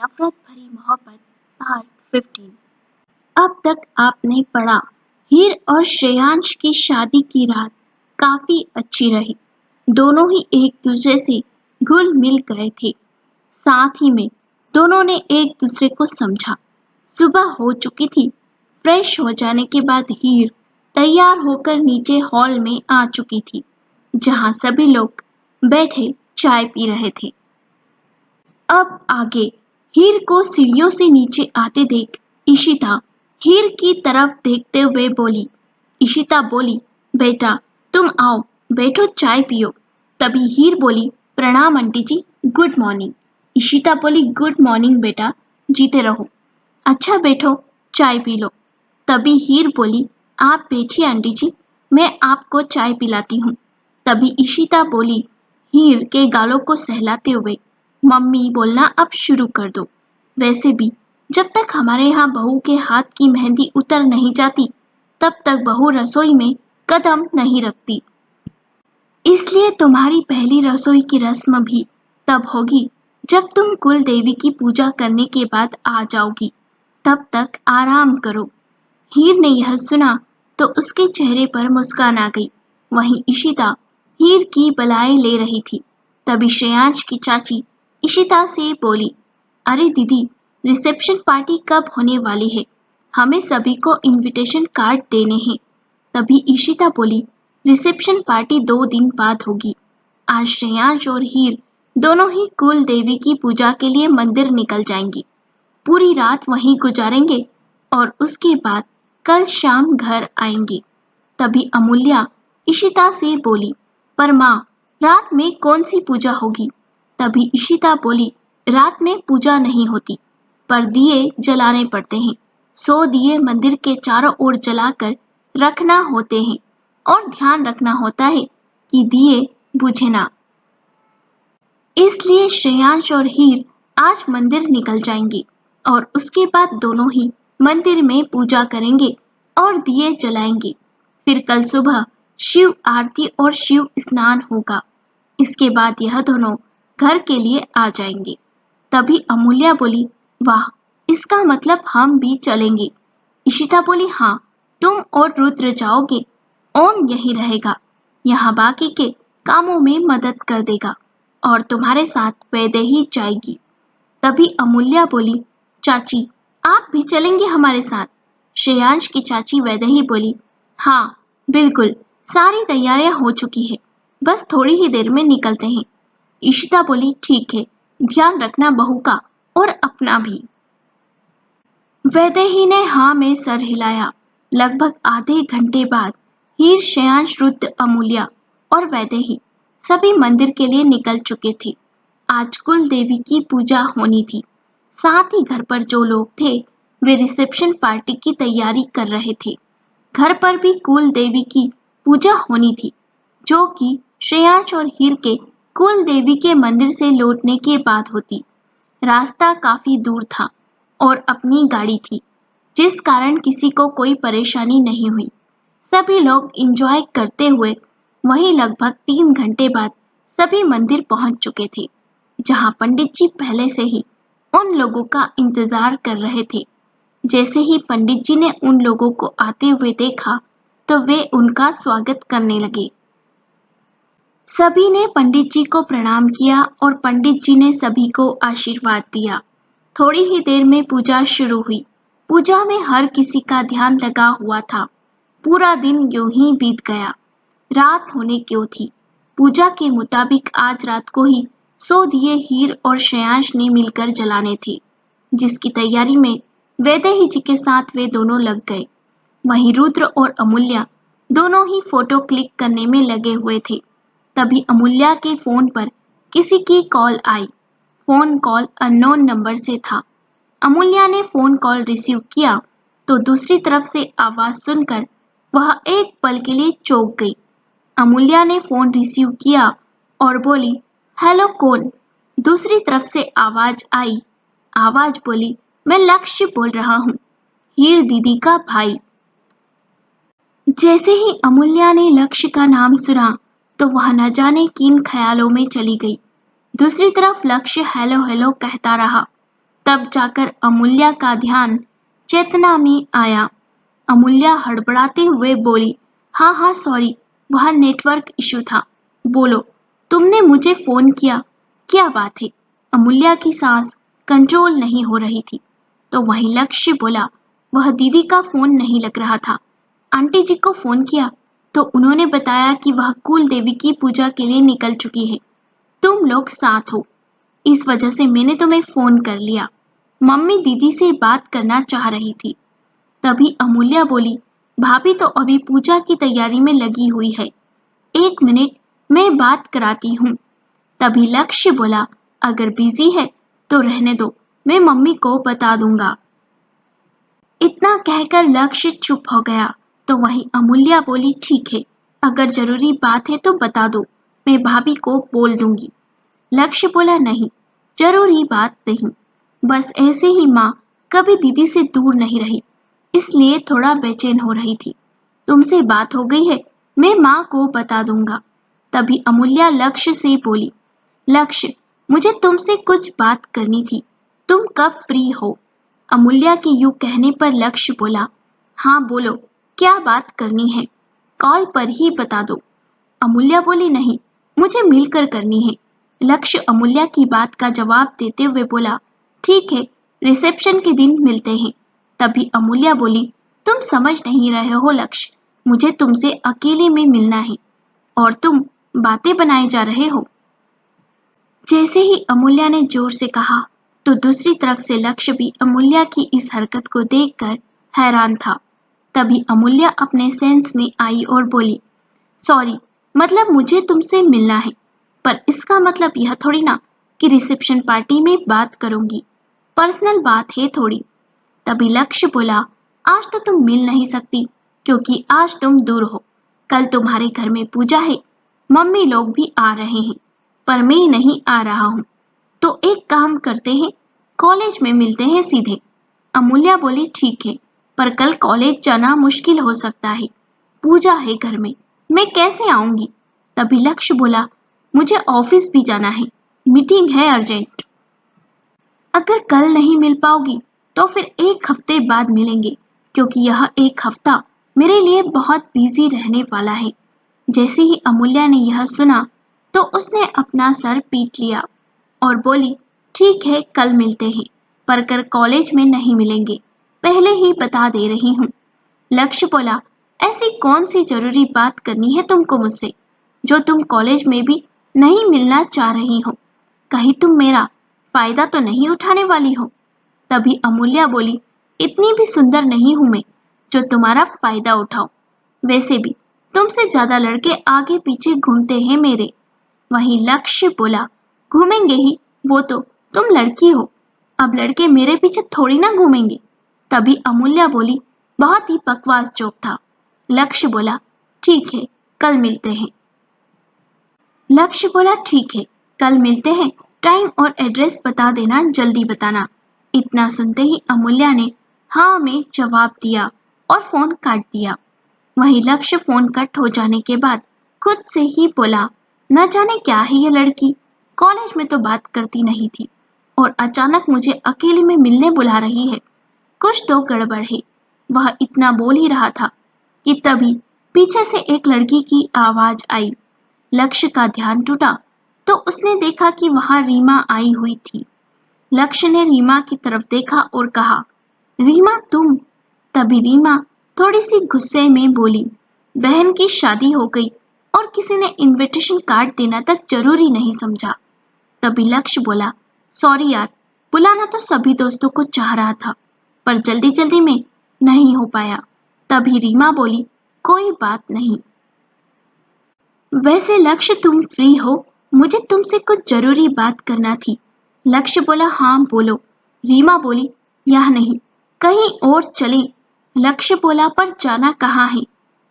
नफरत भरी मोहब्बत पार्ट 15। अब तक आपने पढ़ा, हीर और श्रेयांश की शादी की रात काफी अच्छी रही। दोनों ही एक दूसरे से घुल मिल गए थे। साथ ही में दोनों ने एक दूसरे को समझा। सुबह हो चुकी थी। फ्रेश हो जाने के बाद हीर तैयार होकर नीचे हॉल में आ चुकी थी, जहां सभी लोग बैठे चाय पी रहे थे। अब आगे हीर को सीढ़ियों से नीचे आते देख इशिता हीर की तरफ देखते हुए बोली। इशिता बोली, बेटा तुम आओ, बैठो चाय पियो। तभी हीर बोली, प्रणाम आंटी जी, गुड मॉर्निंग। इशिता बोली, गुड मॉर्निंग बेटा, जीते रहो। अच्छा बैठो, चाय पी लो। तभी हीर बोली, आप बैठिए आंटी जी, मैं आपको चाय पिलाती हूँ। तभी इशिता बोली, हीर के गालों को सहलाते हुए, मम्मी बोलना अब शुरू कर दो। वैसे भी जब तक हमारे यहाँ बहू के हाथ की मेहंदी उतर नहीं जाती, तब तक बहू रसोई में कदम नहीं रखती। इसलिए तुम्हारी पहली रसोई की रस्म भी तब होगी जब तुम कुल देवी की पूजा करने के बाद आ जाओगी। तब तक आराम करो। हीर ने यह सुना तो उसके चेहरे पर मुस्कान आ गई। वहीं इशिता हीर की बलाएं ले रही थी। तभी श्रेयांश की चाची इशिता से बोली, अरे दीदी, रिसेप्शन पार्टी कब होने वाली है? हमें सभी को इनविटेशन कार्ड देने हैं। तभी इशिता बोली, रिसेप्शन पार्टी 2 दिन बाद होगी। आज श्रेयांश और हीर दोनों ही कुल देवी की पूजा के लिए मंदिर निकल जाएंगे। पूरी रात वहीं गुजारेंगे और उसके बाद कल शाम घर आएंगे। तभी अमूल्या इशिता से बोली, पर माँ, रात में कौन सी पूजा होगी? तभी इशिता बोली, रात में पूजा नहीं होती, पर दिए जलाने पड़ते हैं। 100 दिए मंदिर के चारों ओर जलाकर रखना होते हैं और ध्यान रखना होता है कि दिए बुझे ना। इसलिए श्रेयांश और हीर आज मंदिर निकल जाएंगे और उसके बाद दोनों ही मंदिर में पूजा करेंगे और दिए जलाएंगे। फिर कल सुबह शिव आरती और शिव स्नान होगा। इसके बाद यह दोनों घर के लिए आ जाएंगे। तभी अमूल्या बोली, वाह, इसका मतलब हम भी चलेंगे। इशिता बोली, हाँ, तुम और रुद्र जाओगे, ओम यही रहेगा, यहाँ बाकी के कामों में मदद कर देगा और तुम्हारे साथ वैदेही जाएगी। तभी अमूल्या बोली, चाची, आप भी चलेंगे हमारे साथ? श्रेयांश की चाची वैदेही बोली, हाँ बिल्कुल, सारी तैयारियां हो चुकी है, बस थोड़ी ही देर में निकलते हैं। इशिता बोली, ठीक है, ध्यान रखना बहू का और अपना भी। वैदेही ने हाँ में सर हिलाया। लगभग आधे घंटे बाद हीर, श्रेयांश, रुद्र, अमूल्या और वैदेही सभी मंदिर के लिए निकल चुके थे। आज कुल देवी की पूजा होनी थी। साथ ही घर पर जो लोग थे वे रिसेप्शन पार्टी की तैयारी कर रहे थे। घर पर भी कुल देवी की पूजा होनी थी, जो कि श्रेयांश और हीर के कुल देवी के मंदिर से लौटने के बाद होती। रास्ता काफी दूर था और अपनी गाड़ी थी, जिस कारण किसी को कोई परेशानी नहीं हुई। सभी लोग एंजॉय करते हुए वहीं लगभग 3 घंटे बाद सभी मंदिर पहुंच चुके थे, जहां पंडित जी पहले से ही उन लोगों का इंतजार कर रहे थे। जैसे ही पंडित जी ने उन लोगों को आते हुए देखा तो वे उनका स्वागत करने लगे। सभी ने पंडित जी को प्रणाम किया और पंडित जी ने सभी को आशीर्वाद दिया। थोड़ी ही देर में पूजा शुरू हुई। पूजा में हर किसी का ध्यान लगा हुआ था। पूरा दिन यूं ही बीत गया। रात होने क्यों थी। पूजा के मुताबिक आज रात को ही 100 दिए हीर और श्रेयांश ने मिलकर जलाने थे, जिसकी तैयारी में वैदेही जी के साथ वे दोनों लग गए। वहीं रुद्र और अमूल्या दोनों ही फोटो क्लिक करने में लगे हुए थे। तभी अमूल्या के फोन पर किसी की कॉल आई। फोन कॉल अननोन नंबर से था। अमूल्या ने फोन कॉल रिसीव किया तो दूसरी तरफ से आवाज सुनकर वह एक पल के लिए चौंक गई। अमूल्या ने फोन रिसीव किया और बोली, हेलो कौन? दूसरी तरफ से आवाज आई। आवाज बोली, मैं लक्ष्य बोल रहा हूँ, हीर दीदी का भाई। जैसे ही अमूल्या ने लक्ष्य का नाम सुना तो वह न जाने किन ख्यालों में चली गई। दूसरी तरफ लक्ष्य हेलो हेलो कहता रहा। तब जाकर अमूल्या का ध्यान चेतना में आया। अमूल्या हड़बड़ाते हुए बोली, हाँ हाँ सॉरी, वह नेटवर्क इशू था। बोलो, तुमने मुझे फोन किया, क्या बात है? अमूल्या की सांस कंट्रोल नहीं हो रही थी। तो वही लक्ष्य बोला, वह दीदी का फोन नहीं लग रहा था। आंटी जी को फोन किया तो उन्होंने बताया कि वह कुल देवी की पूजा के लिए निकल चुकी है। तुम लोग साथ हो, इस वजह से मैंने तुम्हें फोन कर लिया। मम्मी दीदी से बात करना चाह रही थी। तभी अमूल्या बोली, भाभी तो अभी पूजा की तैयारी में लगी हुई है, 1 मिनट मैं बात कराती हूँ। तभी लक्ष्य बोला, अगर बिजी है तो रहने दो, मैं मम्मी को बता दूंगा। इतना कहकर लक्ष्य चुप हो गया। तो वहीं अमूल्या बोली, ठीक है, अगर जरूरी बात है तो बता दो, मैं भाभी को बोल दूंगी। लक्ष्य बोला, नहीं, जरूरी बात नहीं, बस ऐसे ही माँ कभी दीदी से दूर नहीं रही, इसलिए थोड़ा बेचैन हो रही थी। तुमसे बात हो गई है, मैं माँ को बता दूंगा। तभी अमूल्या लक्ष्य से बोली, लक्ष्य, मुझे तुमसे कुछ बात करनी थी, तुम कब फ्री हो? अमूल्या के यूं कहने पर लक्ष्य बोला, हाँ बोलो, क्या बात करनी है? कॉल पर ही बता दो। अमूल्या बोली, नहीं, मुझे मिलकर करनी है। लक्ष्य अमूल्या की बात का जवाब देते हुए बोला, ठीक है, रिसेप्शन के दिन मिलते हैं। तभी अमूल्या बोली, तुम समझ नहीं रहे हो लक्ष्य, मुझे तुमसे अकेले में मिलना है और तुम बातें बनाए जा रहे हो। जैसे ही अमूल्या ने जोर से कहा तो दूसरी तरफ से लक्ष्य भी अमूल्या की इस हरकत को देखकर हैरान था। तभी अमूल्या अपने सेंस में आई और बोली, सॉरी, मतलब मुझे तुमसे मिलना है, पर इसका मतलब यह थोड़ी ना कि रिसेप्शन पार्टी में बात करूंगी, पर्सनल बात है थोड़ी। तभी लक्ष्य बोला, आज तो तुम मिल नहीं सकती क्योंकि आज तुम दूर हो, कल तुम्हारे घर में पूजा है, मम्मी लोग भी आ रहे हैं, पर मैं नहीं आ रहा हूँ। तो एक काम करते हैं, कॉलेज में मिलते हैं सीधे। अमूल्या बोली, ठीक है, पर कल कॉलेज जाना मुश्किल हो सकता है, पूजा है घर में, मैं कैसे आऊंगी? तभी लक्ष्य बोला, मुझे ऑफिस भी जाना है, मीटिंग है अर्जेंट। अगर कल नहीं मिल पाओगी तो फिर 1 हफ्ते बाद मिलेंगे, क्योंकि यह 1 हफ्ता मेरे लिए बहुत बिजी रहने वाला है। जैसे ही अमूल्या ने यह सुना तो उसने अपना सर पीट लिया और बोली, ठीक है, कल मिलते हैं, पर कल कॉलेज में नहीं मिलेंगे, पहले ही बता दे रही हूँ। लक्ष्य बोला, ऐसी कौन सी जरूरी बात करनी है तुमको मुझसे, जो तुम कॉलेज में भी नहीं मिलना चाह रही हो? कहीं तुम मेरा फायदा तो नहीं उठाने वाली हो? तभी अमूल्या बोली, इतनी भी सुंदर नहीं हूं मैं जो तुम्हारा फायदा उठाऊं। वैसे भी तुमसे ज्यादा लड़के आगे पीछे घूमते हैं मेरे। वहीं लक्ष्य बोला, घूमेंगे ही, वो तो तुम लड़की हो, अब लड़के मेरे पीछे थोड़ी ना घूमेंगे। तभी अमूल्या बोली, बहुत ही बकवास जोक था। लक्ष्य बोला, ठीक है, कल मिलते हैं। लक्ष्य बोला, ठीक है, कल मिलते हैं, टाइम और एड्रेस बता देना, जल्दी बताना। इतना सुनते ही अमूल्या ने हाँ में जवाब दिया और फोन काट दिया। वहीं लक्ष्य फोन कट हो जाने के बाद खुद से ही बोला, न जाने क्या है ये लड़की, कॉलेज में तो बात करती नहीं थी और अचानक मुझे अकेले में मिलने बुला रही है, कुछ तो गड़बड़ है। वह इतना बोल ही रहा था कि तभी पीछे से एक लड़की की आवाज आई। लक्ष्य का ध्यान टूटा तो उसने देखा कि वहां रीमा आई हुई थी। लक्ष्य ने रीमा की तरफ देखा और कहा, रीमा तुम? तभी रीमा थोड़ी सी गुस्से में बोली, बहन की शादी हो गई और किसी ने इनविटेशन कार्ड देना तक जरूरी नहीं समझा। तभी लक्ष्य बोला, सॉरी यार, बुलाना तो सभी दोस्तों को चाह रहा था, पर जल्दी जल्दी में नहीं हो पाया। तभी रीमा बोली, कोई बात नहीं। वैसे लक्ष्य तुम फ्री हो? मुझे तुमसे कुछ जरूरी बात करना थी। लक्ष्य बोला, हाँ बोलो। रीमा बोली, यह नहीं, कहीं और चले। लक्ष्य बोला, पर जाना कहाँ है?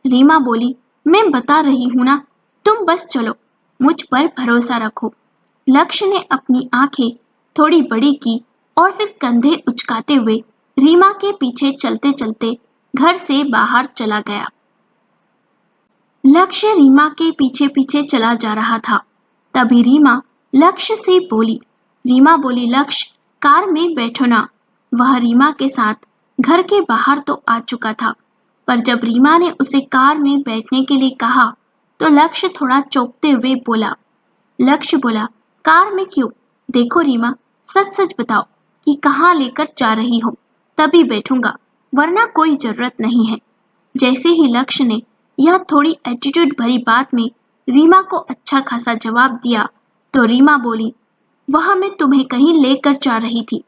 रीमा बोली, मैं बता रही हूँ ना, तुम बस चलो, मुझ पर भरोसा रखो। लक्ष्य ने अपनी आंखें थोड़ी बड़ी की और फिर कंधे उचकाते हुए रीमा के पीछे चलते चलते घर से बाहर चला गया। लक्ष्य रीमा के पीछे पीछे चला जा रहा था। तभी रीमा लक्ष्य से बोली, रीमा बोली, लक्ष्य कार में बैठो ना। वह रीमा के साथ घर के बाहर तो आ चुका था, पर जब रीमा ने उसे कार में बैठने के लिए कहा तो लक्ष्य थोड़ा चौंकते हुए बोला। लक्ष्य बोला, कार में क्यों? देखो रीमा, सच सच बताओ कि कहाँ लेकर जा रही हो, तभी बैठूंगा, वरना कोई जरूरत नहीं है। जैसे ही लक्ष्य ने यह थोड़ी एटीट्यूड भरी बात में रीमा को अच्छा खासा जवाब दिया तो रीमा बोली, वह मैं तुम्हें कहीं लेकर जा रही थी।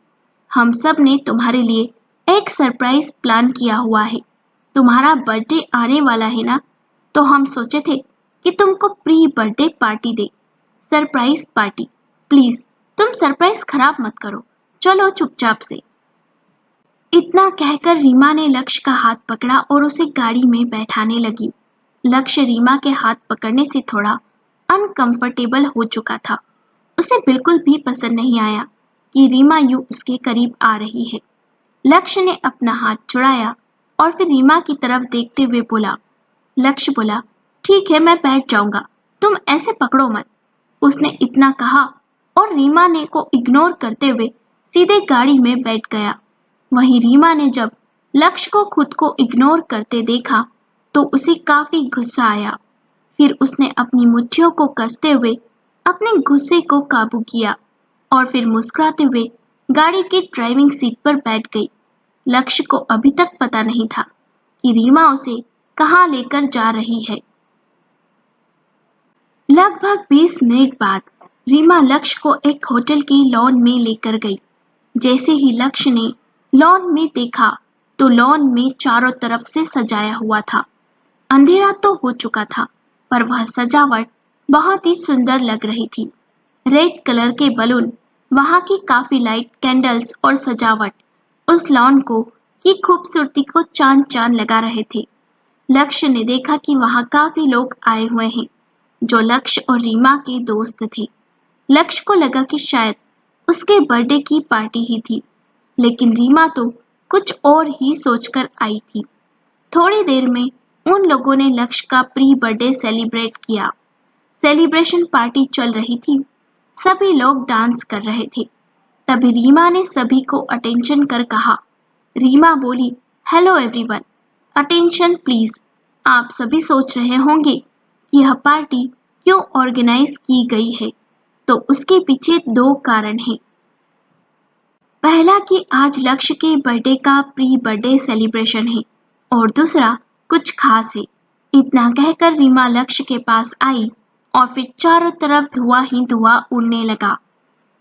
हम सब ने तुम्हारे लिए एक सरप्राइज प्लान किया हुआ है। तुम्हारा बर्थडे आने वाला है ना, तो हम सोचे थे कि तुमको pre birthday party they. Surprise party. Please तुम सरप्राइज खराब मत करो, चलो चुपचाप से। इतना कहकर रीमा ने लक्ष्य का हाथ पकड़ा और उसे गाड़ी में बैठाने लगी। लक्ष्य रीमा के हाथ पकड़ने से थोड़ा अनकंफर्टेबल हो चुका था। उसे बिल्कुल भी पसंद नहीं आया कि रीमा यूं उसके करीब आ रही है। लक्ष्य ने अपना हाथ छुड़ाया और फिर रीमा की तरफ देखते हुए बोला। लक्ष्य बोला, ठीक है मैं बैठ जाऊंगा, तुम ऐसे पकड़ो मत। उसने इतना कहा और रीमा ने को इग्नोर करते हुए सीधे गाड़ी में बैठ गया। वहीं रीमा ने जब लक्ष्य को खुद को इग्नोर करते देखा तो उसे काफी गुस्सा आया। फिर उसने अपनी मुट्ठियों को कसते हुए अपने गुस्से को काबू किया और फिर मुस्कुराते हुए गाड़ी की ड्राइविंग सीट पर बैठ गई। लक्ष्य को अभी तक पता नहीं था कि रीमा उसे कहाँ लेकर जा रही है। लगभग 20 मिनट बाद रीमा लक्ष्य को एक होटल की लॉन में लेकर गई। जैसे ही लक्ष्य ने लॉन में देखा तो लॉन में चारों तरफ से सजाया हुआ था। अंधेरा तो हो चुका था, पर वह सजावट बहुत ही सुंदर लग रही थी। रेड कलर के बलून, वहां की काफी लाइट, कैंडल्स और सजावट उस लॉन को की खूबसूरती को चांद चांद लगा रहे थे। लक्ष्य ने देखा कि वहां काफी लोग आए हुए हैं जो लक्ष्य और रीमा के दोस्त थे। लक्ष्य को लगा कि शायद उसके बर्थडे की पार्टी ही थी, लेकिन रीमा तो कुछ और ही सोचकर आई थी। थोड़ी देर में उन लोगों ने लक्ष्य का प्री बर्थडे सेलिब्रेट किया। सेलिब्रेशन पार्टी चल रही थी, सभी लोग डांस कर रहे थे। तभी रीमा ने सभी को अटेंशन कर कहा। रीमा बोली, हेलो एवरीवन, अटेंशन प्लीज। आप सभी सोच रहे होंगे कि यह पार्टी क्यों ऑर्गेनाइज की गई है, तो उसके पीछे दो कारण हैं। पहला कि आज लक्ष्य के बर्थडे का प्री बर्थडे सेलिब्रेशन है और दूसरा कुछ खास है। इतना कहकर रीमा लक्ष्य के पास आई और फिर चारों तरफ धुआं ही धुआं उड़ने लगा।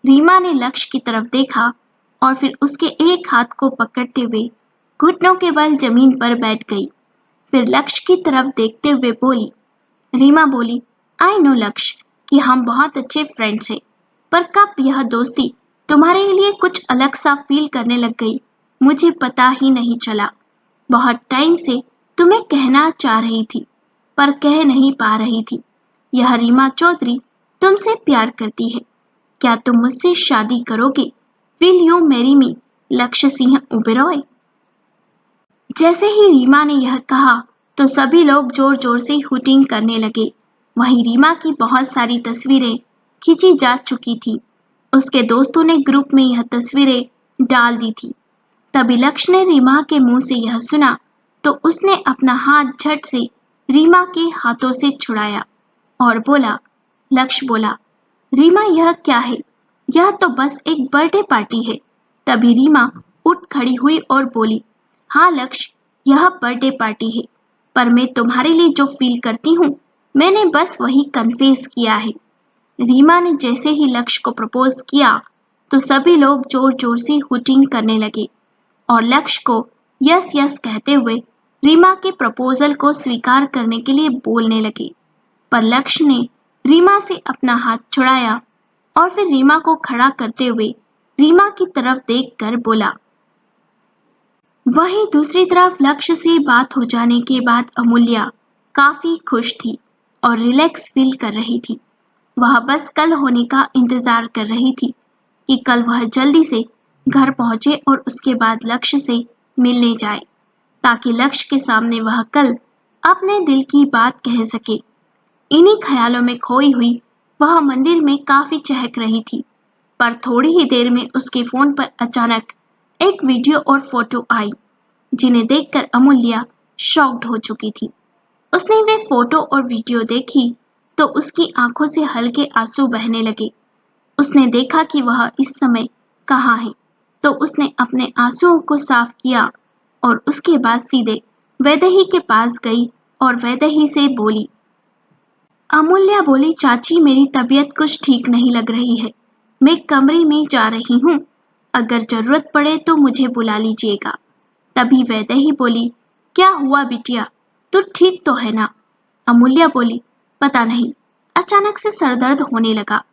रीमा ने लक्ष्य की तरफ देखा और फिर उसके एक हाथ को पकड़ते हुए घुटनों के बल जमीन पर बैठ गई। फिर लक्ष्य की तरफ देखते हुए बोली। रीमा बोली, आई नो लक्ष्य कि हम बहुत अच्छे फ्रेंड्स हैं, पर कब यह दोस्ती तुम्हारे लिए कुछ अलग सा फील करने लग गई, मुझे पता ही नहीं चला। बहुत टाइम से तुम्हें कहना चाह रही थी, पर कह नहीं पा रही थी। यह रीमा चौधरी तुमसे प्यार करती है। क्या तुम मुझसे शादी करोगे? Will you marry me? लक्ष्य सिंह ओबेरॉय। जैसे ही रीमा ने यह कहा तो सभी लोग जोर जोर से हुटिंग करने लगे। वहीं रीमा की बहुत सारी तस्वीरें खींची जा चुकी थी। उसके दोस्तों ने ग्रुप में यह तस्वीरें डाल दी थी। तभी लक्ष्य ने रीमा के मुंह से यह सुना तो उसने अपना हाथ झट से रीमा के हाथों से छुड़ाया और बोला। लक्ष्य बोला, रीमा यह क्या है? यह तो बस एक बर्थडे पार्टी है। तभी रीमा उठ खड़ी हुई और बोली, हाँ लक्ष्य, यह बर्थडे पार्टी है, पर मैं तुम्हारे लिए जो फील करती हूँ मैंने बस वही कन्फेस किया है। रीमा ने जैसे ही लक्ष्य को प्रपोज किया तो सभी लोग जोर जोर से हुटिंग करने लगे और लक्ष्य को यस यस कहते हुए रीमा के प्रपोजल को स्वीकार करने के लिए बोलने लगे। पर लक्ष्य ने रीमा से अपना हाथ छुड़ाया और फिर रीमा को खड़ा करते हुए रीमा की तरफ देखकर बोला। वहीं दूसरी तरफ लक्ष्य से बात हो जाने के बाद अमूल्या काफी खुश थी और रिलैक्स फील कर रही थी। वह बस कल होने का इंतजार कर रही थी कि कल वह जल्दी से घर पहुंचे और उसके बाद लक्ष्य से मिलने जाए, ताकि लक्ष्य के सामने वह कल अपने दिल की बात कह सके। इन्हीं ख्यालों में खोई हुई वह मंदिर में काफी चहक रही थी, पर थोड़ी ही देर में उसके फोन पर अचानक एक वीडियो और फोटो आई जिन्हें देखकर अमूल्या शॉक्ड हो चुकी थी। उसने वे फोटो और वीडियो देखी तो उसकी आंखों से हल्के आंसू बहने लगे। उसने देखा कि वह इस समय कहाँ है, तो उसने अपने आंसुओं को साफ किया और उसके बाद सीधे वैदेही के पास गई और वैदेही से बोली। अमूल्या बोली, चाची मेरी तबीयत कुछ ठीक नहीं लग रही है, मैं कमरे में जा रही हूँ, अगर जरूरत पड़े तो मुझे बुला लीजिएगा। तभी वैदेही बोली, क्या हुआ बिटिया, तू ठीक तो है ना? अमूल्या बोली, पता नहीं, अचानक से सरदर्द होने लगा।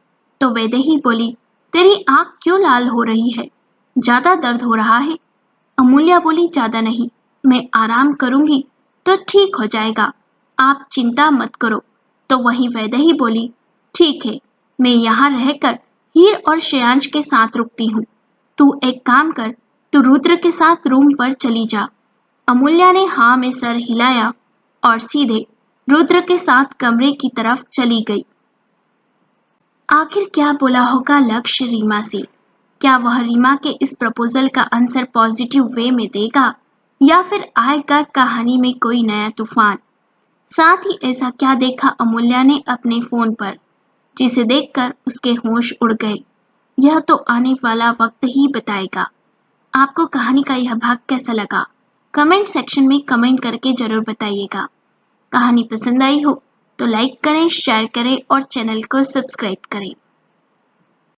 तो वैदेही बोली, तेरी आंख क्यों लाल हो रही है, ज्यादा दर्द हो रहा है? अमूल्या बोली, ज्यादा नहीं, मैं आराम करूंगी तो ठीक हो जाएगा, आप चिंता मत करो। तो वहीं वैदेही बोली, ठीक है, मैं यहाँ रहकर हीर और श्रेयांश के साथ रुकती हूँ, तू एक काम कर, तू रुद्र के साथ रूम पर चली जा। अमूल्या ने हाँ में सर हिलाया और सीधे रुद्र के साथ कमरे की तरफ चली गई। आखिर क्या बोला होगा लक्ष्य रीमा से? क्या वह रीमा के इस प्रपोजल का आंसर पॉजिटिव वे में देगा या फिर आएगा कहानी में कोई नया तूफान? साथ ही ऐसा क्या देखा अमूल्या ने अपने फोन पर जिसे देखकर उसके होश उड़ गए? यह तो आने वाला वक्त ही बताएगा। आपको कहानी का यह भाग कैसा लगा? कमेंट सेक्शन में कमेंट करके जरूर बताइएगा। कहानी पसंद आई हो तो लाइक करें, शेयर करें और चैनल को सब्सक्राइब करें।